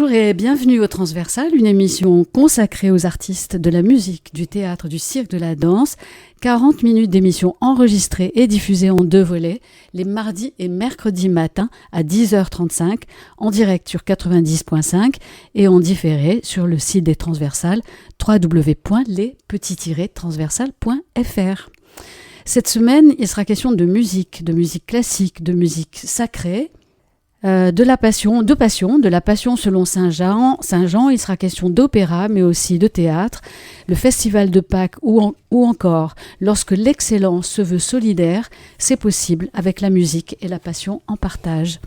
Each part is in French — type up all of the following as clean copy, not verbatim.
Bonjour et bienvenue au Transversal, une émission consacrée aux artistes de la musique, du théâtre, du cirque, de la danse. 40 minutes d'émission enregistrée et diffusée en 2 volets, les mardis et mercredis matins à 10h35, en direct sur 90.5 et en différé sur le site des Transversales, www.les-transversales.fr. Cette semaine, il sera question de musique classique, de musique sacrée, de la passion selon Saint-Jean. Il sera question d'opéra, mais aussi de théâtre, le festival de Pâques ou encore, lorsque l'excellence se veut solidaire, c'est possible avec la musique et la passion en partage.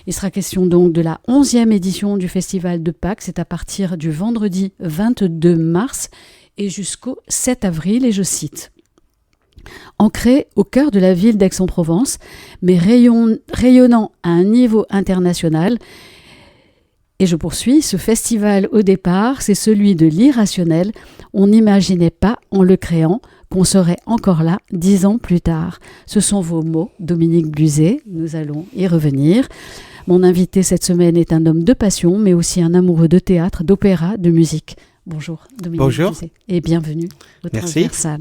Il sera question donc de la 11e édition du festival de Pâques, c'est à partir du vendredi 22 mars et jusqu'au 7 avril, et je cite: ancré au cœur de la ville d'Aix-en-Provence, mais rayonnant à un niveau international. Et je poursuis, ce festival au départ, c'est celui de l'irrationnel. On n'imaginait pas, en le créant, qu'on serait encore là 10 ans plus tard. Ce sont vos mots, Dominique Bluzet, nous allons y revenir. Mon invité cette semaine est un homme de passion, mais aussi un amoureux de théâtre, d'opéra, de musique. Bonjour Dominique Bluzet et bienvenue au Transversal.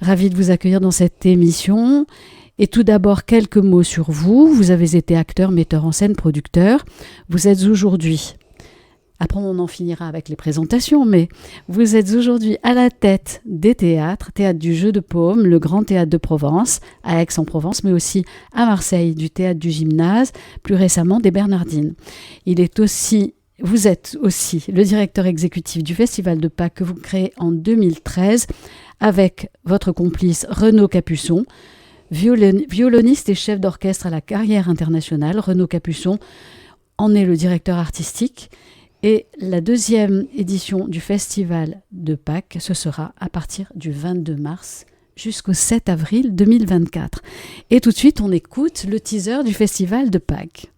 Ravi de vous accueillir dans cette émission. Et tout d'abord, quelques mots sur vous. Vous avez été acteur, metteur en scène, producteur. Vous êtes aujourd'hui, après on en finira avec les présentations, mais vous êtes aujourd'hui à la tête des théâtres, Théâtre du Jeu de Paume, le Grand Théâtre de Provence, à Aix-en-Provence, mais aussi à Marseille, du Théâtre du Gymnase, plus récemment des Bernardines. Vous êtes aussi le directeur exécutif du Festival de Pâques que vous créez en 2013 avec votre complice Renaud Capuçon, violoniste et chef d'orchestre à la carrière internationale. Renaud Capuçon en est le directeur artistique. Et la 2e édition du Festival de Pâques, ce sera à partir du 22 mars jusqu'au 7 avril 2024. Et tout de suite, on écoute le teaser du Festival de Pâques.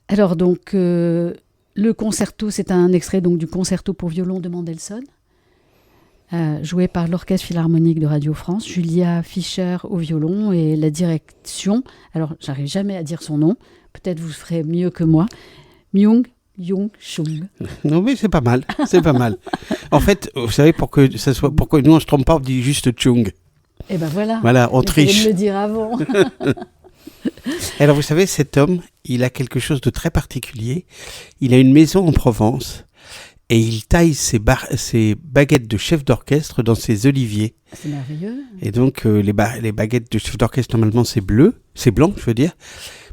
Alors donc, le concerto, c'est un extrait donc, du concerto pour violon de Mendelssohn, joué par l'Orchestre Philharmonique de Radio France, Julia Fischer au violon et la direction, alors j'arrive jamais à dire son nom, peut-être vous ferez mieux que moi, Myung Chung. Non mais c'est pas mal. En fait, vous savez, pour que nous on se trompe pas, on dit juste Chung. Et ben voilà. Voilà, on triche. Me le dire avant. Alors vous savez, cet homme, il a quelque chose de très particulier. Il a une maison en Provence et il taille ses baguettes de chef d'orchestre dans ses oliviers. C'est merveilleux. Et donc les baguettes de chef d'orchestre, normalement c'est blanc, je veux dire.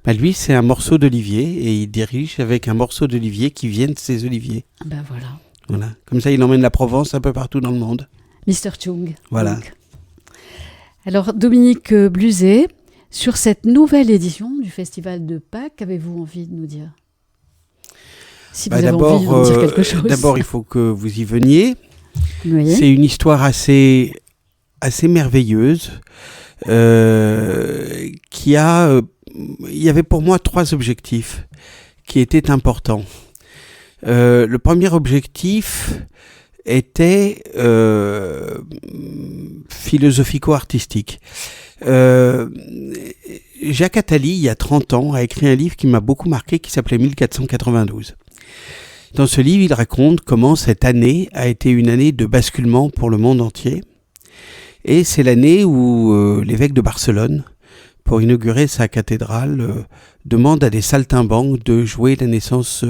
Bah, lui, c'est un morceau d'olivier et il dirige avec un morceau d'olivier qui vient de ses oliviers. Ben Voilà. Comme ça, il emmène la Provence un peu partout dans le monde. Mr. Chung. Voilà. Donc. Alors, Dominique Bluzet, sur cette nouvelle édition du Festival de Pâques, qu'avez-vous envie de nous dire ? Si vous avez envie de nous dire quelque chose. D'abord, il faut que vous y veniez. Oui. C'est une histoire assez merveilleuse qui a... il y avait pour moi 3 objectifs qui étaient importants. Le premier objectif était philosophico-artistique. Jacques Attali, il y a 30 ans, a écrit un livre qui m'a beaucoup marqué, qui s'appelait 1492. Dans ce livre, il raconte comment cette année a été une année de basculement pour le monde entier. Et c'est l'année où l'évêque de Barcelone, pour inaugurer sa cathédrale, demande à des saltimbanques de jouer la naissance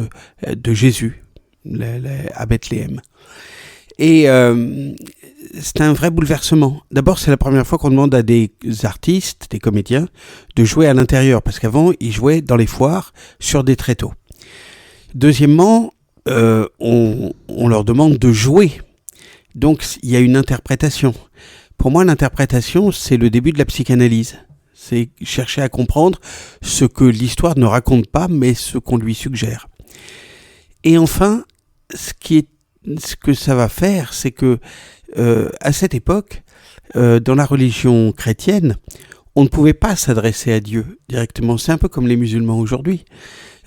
de Jésus à Bethléem. Et c'est un vrai bouleversement. D'abord, c'est la première fois qu'on demande à des artistes, des comédiens, de jouer à l'intérieur, parce qu'avant, ils jouaient dans les foires sur des tréteaux. Deuxièmement, on leur demande de jouer. Donc, il y a une interprétation. Pour moi, l'interprétation, c'est le début de la psychanalyse. C'est chercher à comprendre ce que l'histoire ne raconte pas, mais ce qu'on lui suggère. Et enfin, ce que ça va faire, c'est que à cette époque, dans la religion chrétienne, on ne pouvait pas s'adresser à Dieu directement. C'est un peu comme les musulmans aujourd'hui.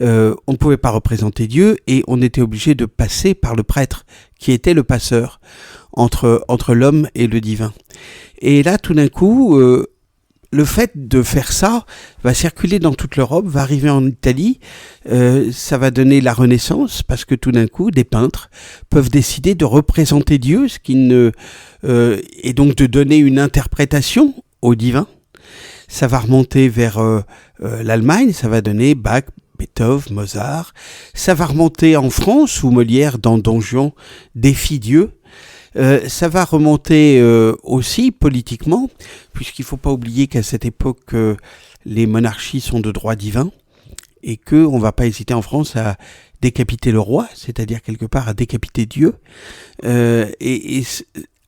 On ne pouvait pas représenter Dieu et on était obligé de passer par le prêtre, qui était le passeur entre l'homme et le divin. Et là, tout d'un coup, le fait de faire ça va circuler dans toute l'Europe, va arriver en Italie, ça va donner la Renaissance, parce que tout d'un coup, des peintres peuvent décider de représenter Dieu, et donc de donner une interprétation au divin. Ça va remonter vers l'Allemagne, ça va donner Bach, Beethoven, Mozart. Ça va remonter en France, où Molière, dans Don Juan, défie Dieu. Ça va remonter aussi politiquement, puisqu'il ne faut pas oublier qu'à cette époque, les monarchies sont de droit divin, et qu'on ne va pas hésiter en France à décapiter le roi, c'est-à-dire quelque part à décapiter Dieu. Et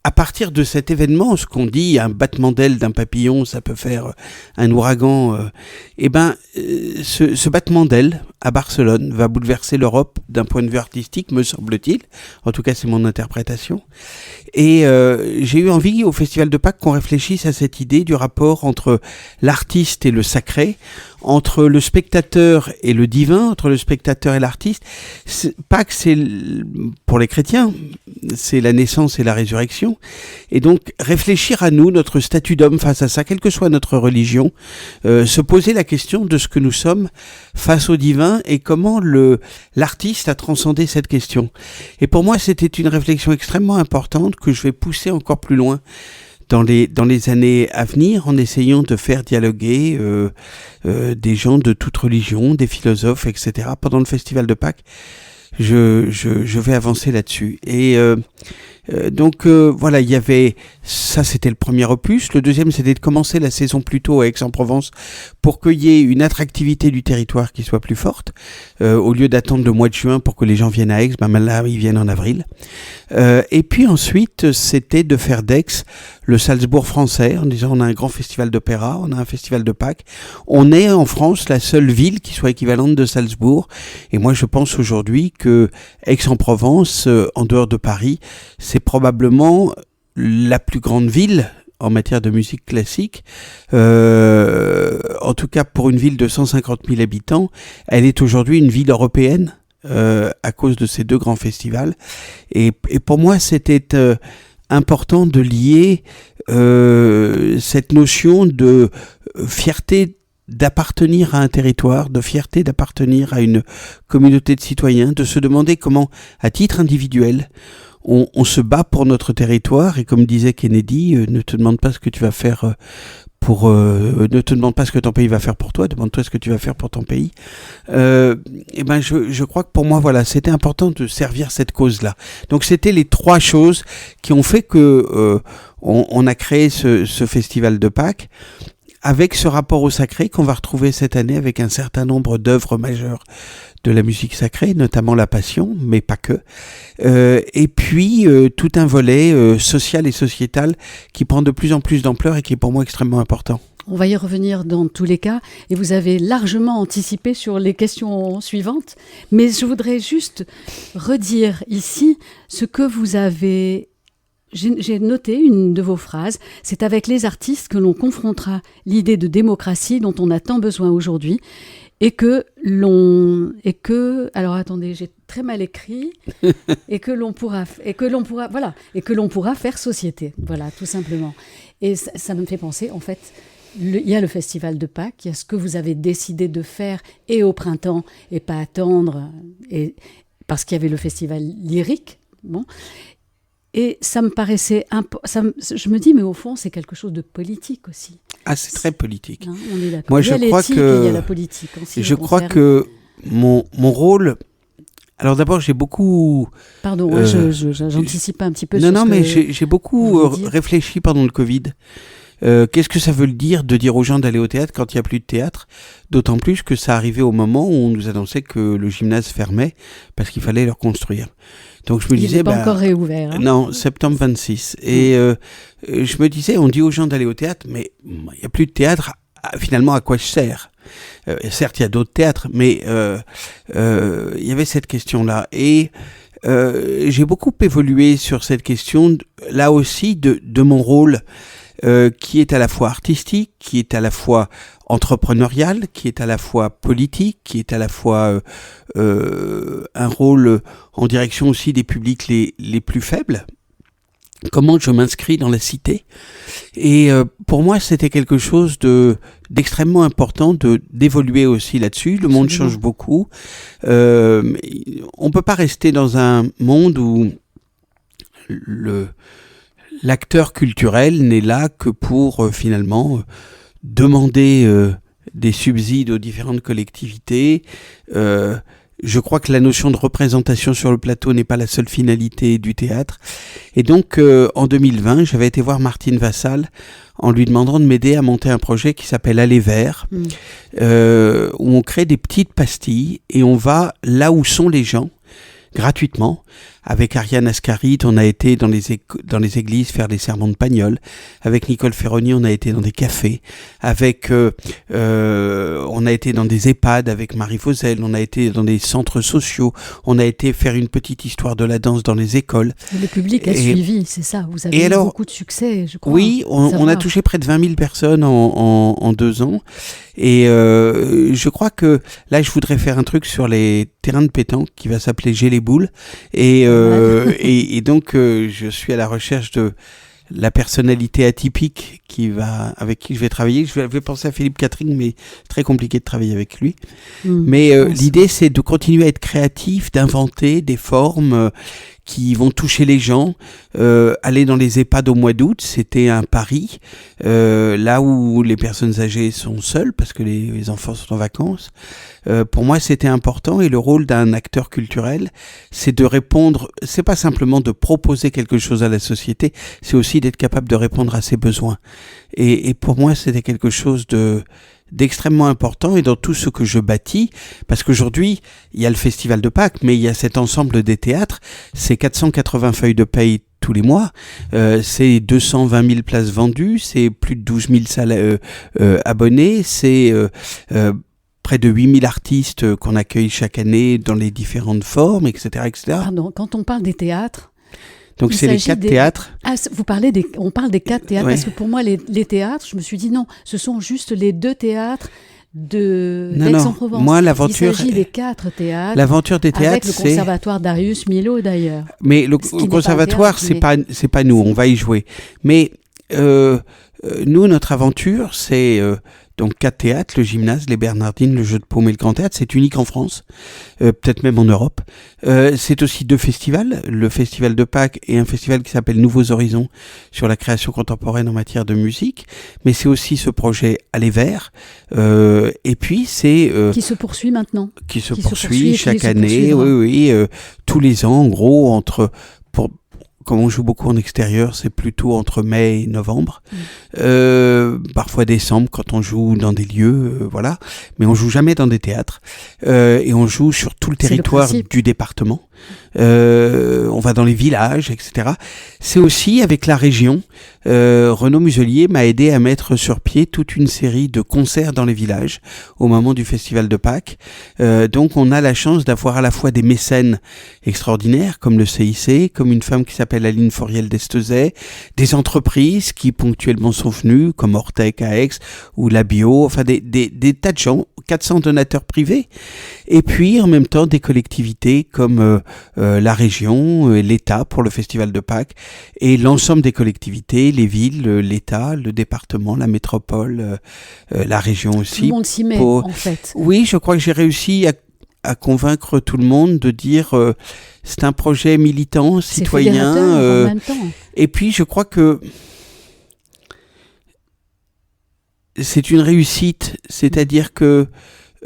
à partir de cet événement, ce qu'on dit, un battement d'aile d'un papillon, ça peut faire un ouragan. Ce battement d'aile à Barcelone va bouleverser l'Europe d'un point de vue artistique, me semble-t-il. En tout cas, c'est mon interprétation. Et j'ai eu envie au Festival de Pâques qu'on réfléchisse à cette idée du rapport entre l'artiste et le sacré, entre le spectateur et le divin, entre le spectateur et l'artiste. Pâques, c'est pour les chrétiens, c'est la naissance et la résurrection. Et donc, réfléchir à nous, notre statut d'homme face à ça, quelle que soit notre religion, se poser la question de ce que nous sommes face au divin et comment l'artiste a transcendé cette question. Et pour moi, c'était une réflexion extrêmement importante que je vais pousser encore plus loin dans les années à venir, en essayant de faire dialoguer des gens de toute religion, des philosophes, etc. Pendant le Festival de Pâques, je vais avancer là-dessus. Et donc voilà, il y avait ça, c'était le premier opus. Le deuxième, c'était de commencer la saison plus tôt à Aix-en-Provence pour qu'il y ait une attractivité du territoire qui soit plus forte, au lieu d'attendre le mois de juin pour que les gens viennent à Aix, là ils viennent en avril. Et puis ensuite, c'était de faire d'Aix le Salzbourg français, en disant on a un grand festival d'opéra, on a un festival de Pâques. On est en France la seule ville qui soit équivalente de Salzbourg. Et moi, je pense aujourd'hui que Aix-en-Provence, en dehors de Paris, c'est probablement la plus grande ville en matière de musique classique. En tout cas, pour une ville de 150 000 habitants, elle est aujourd'hui une ville européenne à cause de ces deux grands festivals. Et pour moi, c'était important de lier cette notion de fierté d'appartenir à un territoire, de fierté d'appartenir à une communauté de citoyens, de se demander comment, à titre individuel, on se bat pour notre territoire. Et comme disait Kennedy, ne te demande pas ce que tu vas faire ne te demande pas ce que ton pays va faire pour toi, demande-toi ce que tu vas faire pour ton pays. Je crois que pour moi, voilà, c'était important de servir cette cause-là. Donc c'était les trois choses qui ont fait que on a créé ce festival de Pâques, avec ce rapport au sacré qu'on va retrouver cette année avec un certain nombre d'œuvres majeures de la musique sacrée, notamment la Passion, mais pas que. Et puis tout un volet social et sociétal qui prend de plus en plus d'ampleur et qui est pour moi extrêmement important. On va y revenir dans tous les cas, et vous avez largement anticipé sur les questions suivantes, mais je voudrais juste redire ici ce que vous avez... J'ai noté une de vos phrases, c'est avec les artistes que l'on confrontera l'idée de démocratie dont on a tant besoin aujourd'hui, et que alors attendez, j'ai très mal écrit, et que l'on pourra faire société, voilà, tout simplement. Et ça me fait penser, en fait, il y a le Festival de Pâques, il y a ce que vous avez décidé de faire et au printemps, et pas attendre, parce qu'il y avait le festival lyrique. Bon. Et ça me paraissait... je me dis, mais au fond, c'est quelque chose de politique aussi. Ah, c'est très politique. Hein, on est d'accord. Moi, il y a l'éthique et il y a la politique. Aussi, je crois que mon rôle... Alors d'abord, j'ai beaucoup... Pardon, j'anticipe un petit peu non, sur non, ce mais que j'ai beaucoup réfléchi pendant le Covid. Qu'est-ce que ça veut dire de dire aux gens d'aller au théâtre quand il n'y a plus de théâtre ? D'autant plus que ça arrivait au moment où on nous annonçait que le gymnase fermait parce qu'il fallait le reconstruire. Donc je me disais... Il n'est pas encore réouvert. Hein. Non, septembre 26. Et je me disais, on dit aux gens d'aller au théâtre, mais il n'y a plus de théâtre, finalement à quoi je sers ? Certes, il y a d'autres théâtres, mais il y avait cette question-là. Et j'ai beaucoup évolué sur cette question, là aussi, de mon rôle qui est à la fois artistique, qui est à la fois entrepreneurial, qui est à la fois politique, qui est à la fois un rôle en direction aussi des publics les plus faibles. Comment je m'inscris dans la cité. Et pour moi, c'était quelque chose d'extrêmement important d'évoluer aussi là-dessus. Le monde change beaucoup. On peut pas rester dans un monde où l'acteur culturel n'est là que pour finalement demander des subsides aux différentes collectivités. Je crois que la notion de représentation sur le plateau n'est pas la seule finalité du théâtre. Et donc, en 2020, j'avais été voir Martine Vassal en lui demandant de m'aider à monter un projet qui s'appelle Aller Vers, où on crée des petites pastilles et on va là où sont les gens, gratuitement. Avec Ariane Ascaride, on a été dans les églises faire des sermons de Pagnol. Avec Nicole Ferroni, on a été dans des cafés. On a été dans des EHPAD avec Marie Fauzel. On a été dans des centres sociaux. On a été faire une petite histoire de la danse dans les écoles. Le public a suivi, c'est ça. Vous avez eu beaucoup de succès, je crois. Oui, on a touché près de 20 000 personnes en 2 ans. Et je crois que là, je voudrais faire un truc sur les terrains de pétanque qui va s'appeler J'ai les boules. Et donc, je suis à la recherche de la personnalité atypique avec qui je vais travailler. Je vais penser à Philippe Catherine, mais c'est très compliqué de travailler avec lui. Mais l'idée, c'est de continuer à être créatif, d'inventer des formes qui vont toucher les gens. Aller dans les EHPAD au mois d'août, c'était un pari. Là où les personnes âgées sont seules, parce que les enfants sont en vacances. Pour moi, c'était important. Et le rôle d'un acteur culturel, c'est de répondre, c'est pas simplement de proposer quelque chose à la société, c'est aussi d'être capable de répondre à ses besoins. Et pour moi, c'était quelque chose d'extrêmement important, et dans tout ce que je bâtis, parce qu'aujourd'hui, il y a le Festival de Pâques, mais il y a cet ensemble des théâtres, c'est 480 feuilles de paye tous les mois, c'est 220 000 places vendues, c'est plus de 12 000 salles abonnés, c'est près de 8 000 artistes qu'on accueille chaque année dans les différentes formes, etc., etc. Pardon, quand on parle des théâtres, donc c'est les 4 théâtres. Ah, on parle des 4 théâtres, parce que pour moi, les théâtres, je me suis dit non, ce sont juste les 2 théâtres d'Aix-en-Provence. Moi, l'aventure... Il s'agit des 4 théâtres. L'aventure des théâtres, avec le conservatoire Darius Milhaud, d'ailleurs. Mais le conservatoire, c'est pas nous, on va y jouer. Mais nous, notre aventure, c'est... donc 4 théâtres, le Gymnase, les Bernardines, le Jeu de Paume et le Grand Théâtre, c'est unique en France, peut-être même en Europe. C'est aussi 2 festivals, le Festival de Pâques et un festival qui s'appelle Nouveaux Horizons sur la création contemporaine en matière de musique, mais c'est aussi ce projet Aller Vers, et puis c'est... qui se poursuit maintenant. Qui se poursuit chaque année, oui, tous les ans, en gros, comme on joue beaucoup en extérieur, c'est plutôt entre mai et novembre. Parfois décembre quand on joue dans des lieux, voilà. Mais on joue jamais dans des théâtres. Et on joue sur tout le territoire du département. On va dans les villages, etc. C'est aussi avec la région. Renaud Muselier m'a aidé à mettre sur pied toute une série de concerts dans les villages au moment du Festival de Pâques. Donc on a la chance d'avoir à la fois des mécènes extraordinaires comme le CIC, comme une femme qui s'appelle Aline Foriel d'Estezet, des entreprises qui ponctuellement sont venues comme Ortec à Aix ou la Bio, enfin des tas de gens, 400 donateurs privés, et puis en même temps des collectivités comme la région, l'État pour le Festival de Pâques, et l'ensemble des collectivités, les villes, l'État, le département, la métropole, la région aussi. Tout le monde s'y met, en fait. Oui, je crois que j'ai réussi à convaincre tout le monde de dire c'est un projet militant, citoyen. En même temps. Et puis je crois que c'est une réussite, c'est-à-dire que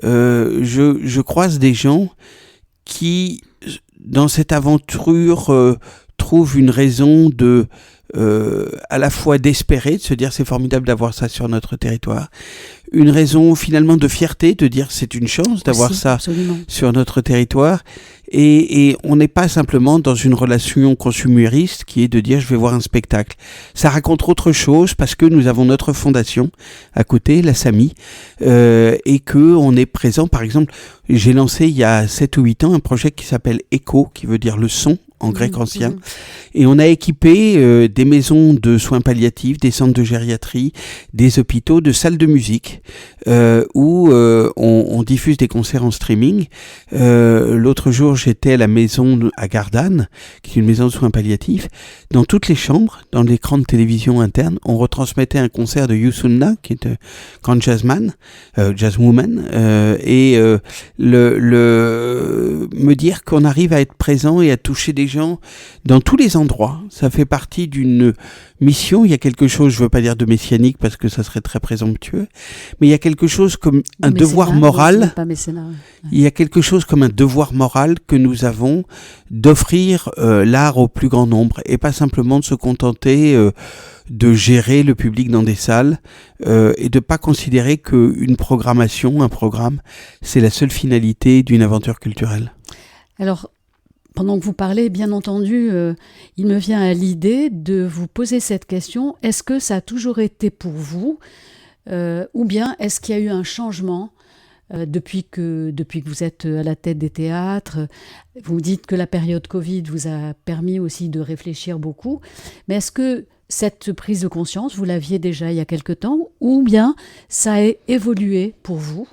je croise des gens qui, dans cette aventure, trouvent une raison à la fois d'espérer, de se dire c'est formidable d'avoir ça sur notre territoire, une raison finalement de fierté, de dire c'est une chance d'avoir ça absolument. Sur notre territoire, et on n'est pas simplement dans une relation consumériste qui est de dire je vais voir un spectacle. Ça raconte autre chose parce que nous avons notre fondation à côté, la SAMI, et que on est présent. Par exemple, j'ai lancé il y a 7 ou 8 ans un projet qui s'appelle ECHO, qui veut dire le son en grec ancien, et on a équipé des maisons de soins palliatifs, des centres de gériatrie, des hôpitaux, de salles de musique où on diffuse des concerts en streaming. L'autre jour, j'étais à la maison à Gardanne, qui est une maison de soins palliatifs. Dans toutes les chambres, dans l'écran de télévision interne, on retransmettait un concert de Youssouna, qui est grande jazzwoman, et me dire qu'on arrive à être présent et à toucher des gens dans tous les endroits. Ça fait partie d'une mission. Il y a quelque chose, je ne veux pas dire de messianique parce que ça serait très présomptueux, mais il y a quelque chose comme un devoir moral. Il y a quelque chose comme un devoir moral que nous avons d'offrir l'art au plus grand nombre et pas simplement de se contenter de gérer le public dans des salles et de pas considérer qu'une programmation, un programme, c'est la seule finalité d'une aventure culturelle. Alors, pendant que vous parlez, bien entendu, il me vient à l'idée de vous poser cette question. Est-ce que ça a toujours été pour vous ou bien est-ce qu'il y a eu un changement depuis que vous êtes à la tête des théâtres? Vous dites que la période Covid vous a permis aussi de réfléchir beaucoup. Mais est-ce que cette prise de conscience, vous l'aviez déjà il y a quelque temps ou bien ça a évolué pour vous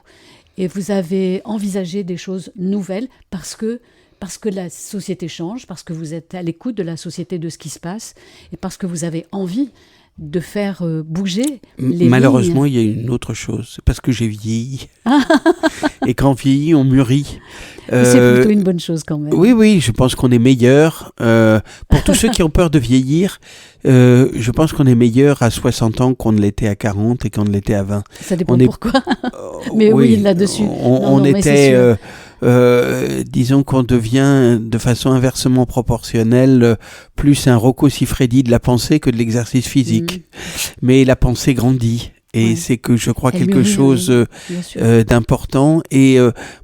et vous avez envisagé des choses nouvelles parce que la société change, parce que vous êtes à l'écoute de la société, de ce qui se passe, et parce que vous avez envie de faire bouger les Malheureusement, lignes. il y a une autre chose, c'est parce que j'ai vieilli. Et quand on vieillit, on mûrit. C'est plutôt une bonne chose quand même. Oui, je pense qu'on est meilleur. Pour tous ceux qui ont peur de vieillir, je pense qu'on est meilleur à 60 ans qu'on ne l'était à 40 et qu'on ne l'était à 20. Ça dépend pourquoi. Mais oui, là-dessus. Disons qu'on devient de façon inversement proportionnelle plus un Rocco Siffredi de la pensée que de l'exercice physique. Mais la pensée grandit. Et c'est que je crois quelque chose d'important. Et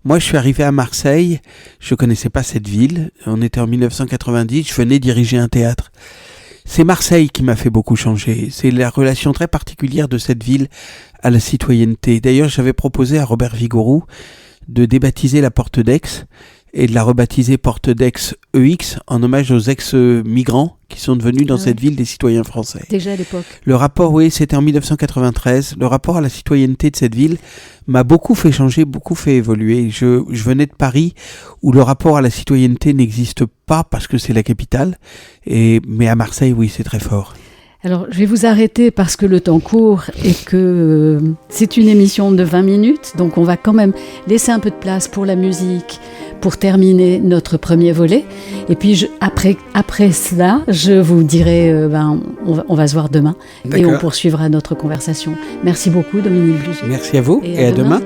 moi, je suis arrivé à Marseille. Je connaissais pas cette ville. On était en 1990. Je venais diriger un théâtre. C'est Marseille qui m'a fait beaucoup changer. C'est la relation très particulière de cette ville à la citoyenneté. D'ailleurs, j'avais proposé à Robert Vigouroux de débaptiser la Porte d'Aix et de la rebaptiser Porte d'Aix EX en hommage aux ex-migrants qui sont devenus dans cette ville des citoyens français. Déjà à l'époque. Le rapport, c'était en 1993. Le rapport à la citoyenneté de cette ville m'a beaucoup fait changer, beaucoup fait évoluer. Je venais de Paris où le rapport à la citoyenneté n'existe pas parce que c'est la capitale. Mais à Marseille, oui, c'est très fort. Alors, je vais vous arrêter parce que le temps court et que c'est une émission de 20 minutes. Donc, on va quand même laisser un peu de place pour la musique pour terminer notre premier volet. Et puis, après cela, je vous dirai, on va se voir demain. D'accord. Et on poursuivra notre conversation. Merci beaucoup, Dominique Bluget. Merci à vous et à demain.